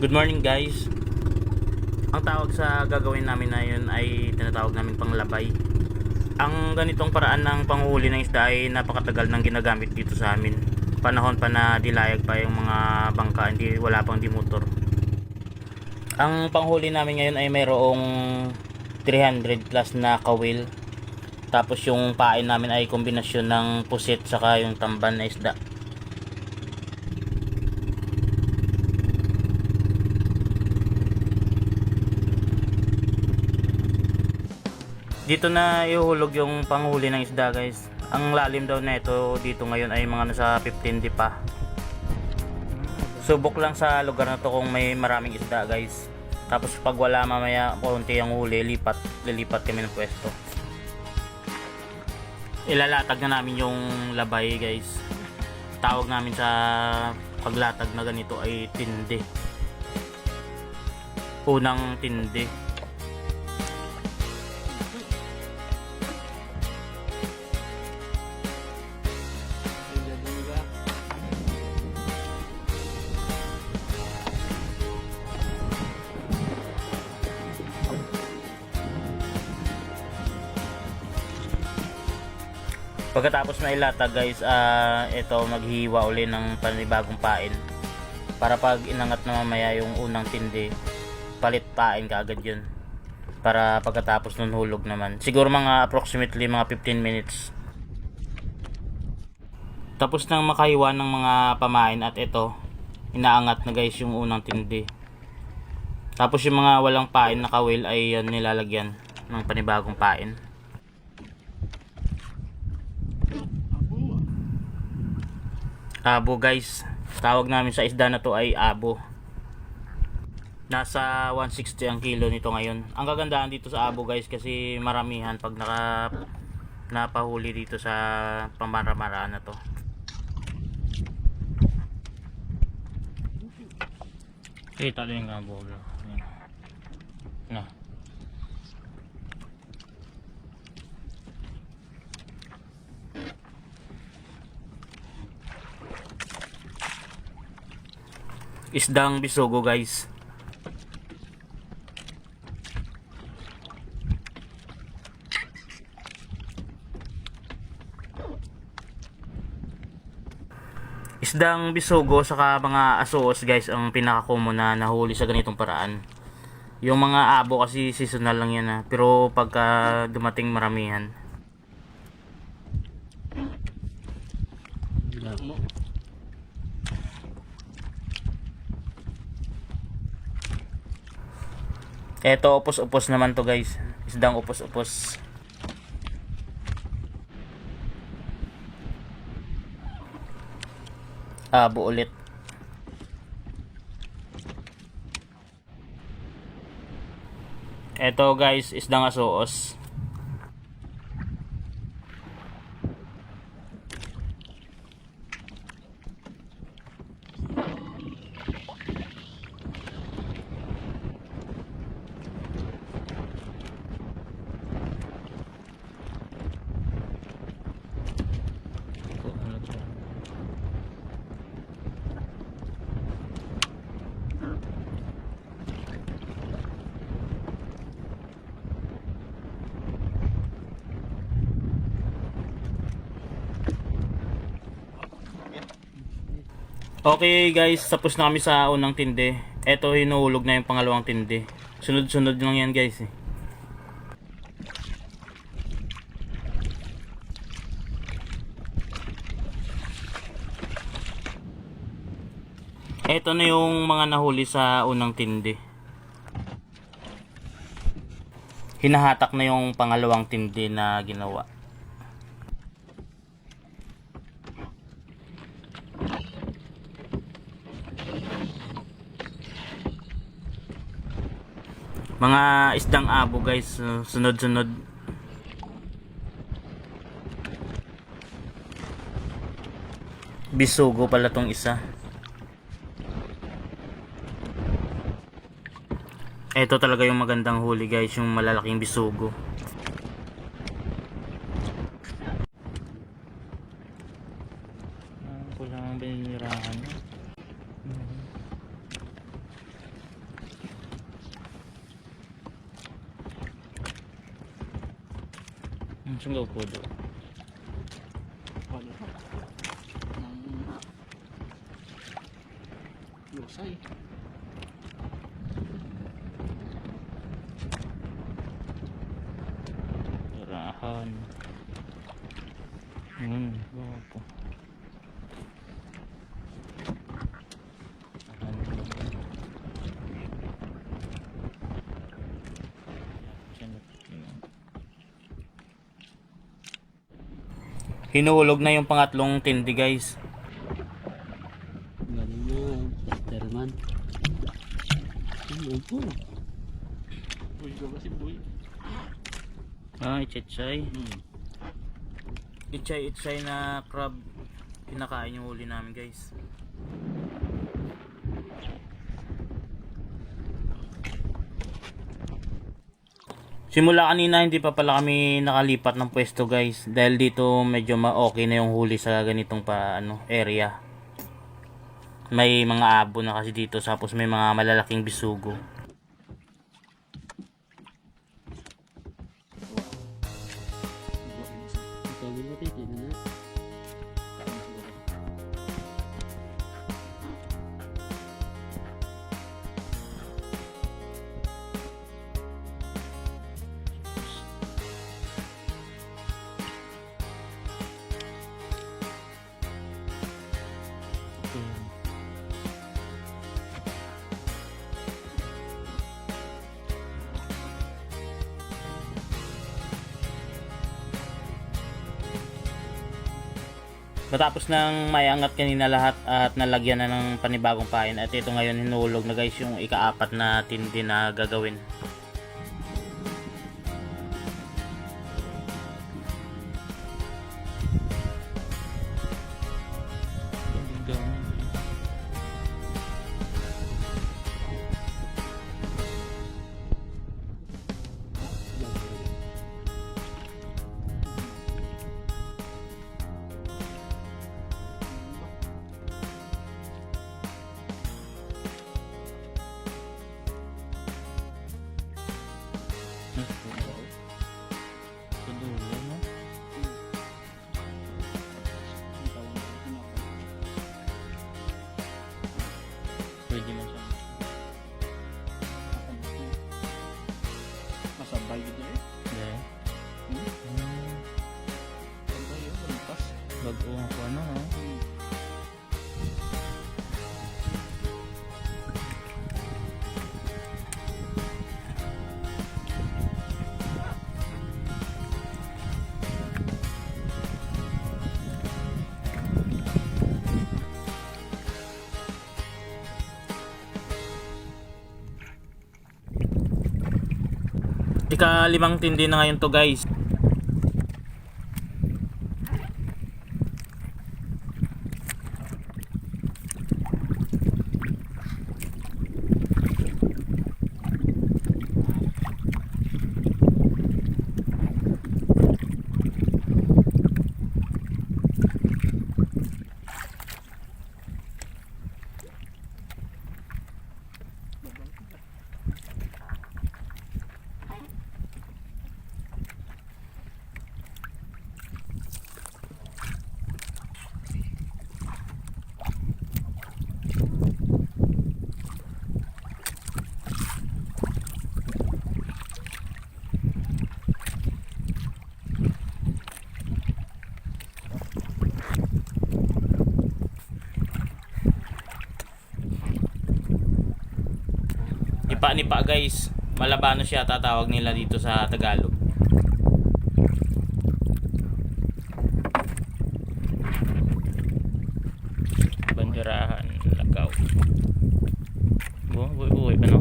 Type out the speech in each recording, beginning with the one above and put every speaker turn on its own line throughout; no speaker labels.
Good morning guys. Ang tawag sa gagawin namin na yun ay tinatawag namin panglabay. Ang ganitong paraan ng panghuli ng isda ay napakatagal nang ginagamit dito sa amin. Panahon pa na dilayag pa yung mga bangka, wala pang dimotor. Ang panghuli namin ngayon ay mayroong 300 plus na kawil. Tapos yung pain namin ay kombinasyon ng pusit saka yung tamban na isda. Dito na ihuhulog yung panghuli ng isda guys. Ang lalim daw na ito dito ngayon ay mga nasa 15 di pa. Subok lang sa lugar na to kung may maraming isda guys. Tapos pag wala mamaya konti ang huli, lilipat kami ng pwesto. Ilalatag na namin yung labay guys. Tawag namin sa paglatag na ganito ay tindi. Unang tindi. Pagkatapos na ilatag guys, ito maghihiwa uli ng panibagong pain. Para pag inangat na mamaya yung unang tindi, palit pain kaagad yun. Para pagkatapos nun hulog naman. Siguro mga approximately mga 15 minutes. Tapos nang makahiwa ng mga pamain at ito, inaangat na guys yung unang tindi. Tapos yung mga walang pain na kawil ay yun, nilalagyan ng panibagong pain. Abo guys, tawag namin sa isda na to ay abo. Nasa 160 ang kilo nito ngayon. Ang kagandahan dito sa abo guys kasi maramihan pag napahuli dito sa pamaramaraan na to. Kita din ang abo. Na. Isdang bisogo guys. Isdang bisogo saka mga asuos guys ang pinaka-common na nahuli sa ganitong paraan. Yung mga abo kasi seasonal lang yan pero pagka dumating maramihan. Eto upos-upos naman to guys. Isdang upos-upos. Abo ulit. Eto guys, isdang asuos. Okay guys, tapos na kami sa unang tindi. Eto hinuhulog na yung pangalawang tindi. Sunod-sunod lang yan guys eh. Eto na yung mga nahuli sa unang tindi. Hinahatak na yung pangalawang tindi na ginawa. Mga isdang abo guys, sunod-sunod. Bisugo pala tong isa. Ito talaga yung magandang huli guys, yung malalaking bisugo. Kulang ang binirahan. Sunggaw po doon.
Wala pa. Lusay.
Tirahan. Bago. Hinuhulog na yung pangatlong tindi guys.
Galing mo, Terman. Ano po? Uy, ko kasi boy.
Itsay. Itsay na crab. Kinakain yung huli namin guys. Simula kanina hindi pa pala kami nakalipat ng pwesto guys, dahil dito medyo okay na yung huli sa ganitong area. May mga abo na kasi dito, tapos may mga malalaking bisugo. Matapos nang maiangat kanina lahat at nalagyan na ng panibagong pain, at ito ngayon hinulog na guys yung ika-4 na tindi na gagawin. Pwede man siya.
Masabay yun eh.
Yeah.
Masabay yun, malimpas.
Bago ako no? Ika-5 tindi na ngayon to guys. Nipa guys, malabano siya tatawag nila dito sa Tagalog. Banderahan, lagaw. Buhay pa no?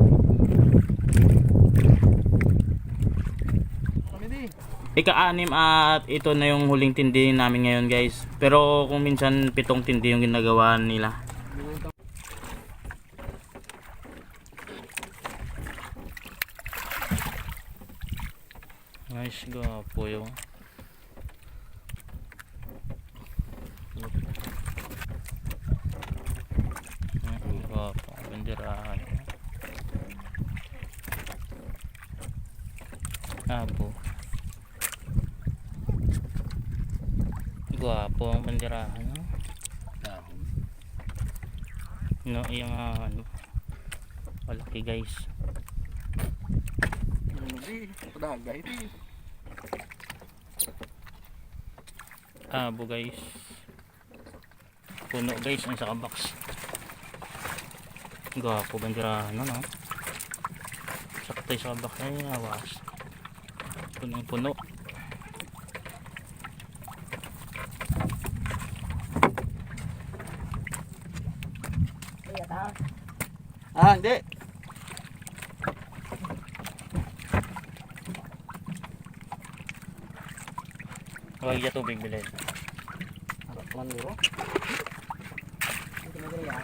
Ika-6 at ito na yung huling tindi namin ngayon guys. Pero kung minsan 7 tindi yung ginagawa nila. Nice, gapo yun. Gapo, banderahan. Abo. Gwapo ang bandirahan, no?
Dahon.
No, yung ano, malaki guys.
Ano di? Padagay di.
Abo guys. Puno guys, ang saka box. Gwapo bandirahan, no? Sakto sa box ay awas. Punong puno.
Ah, hindi.
Huwag niya tubig bilhin.
Harap lang bro.
Ito na gaya.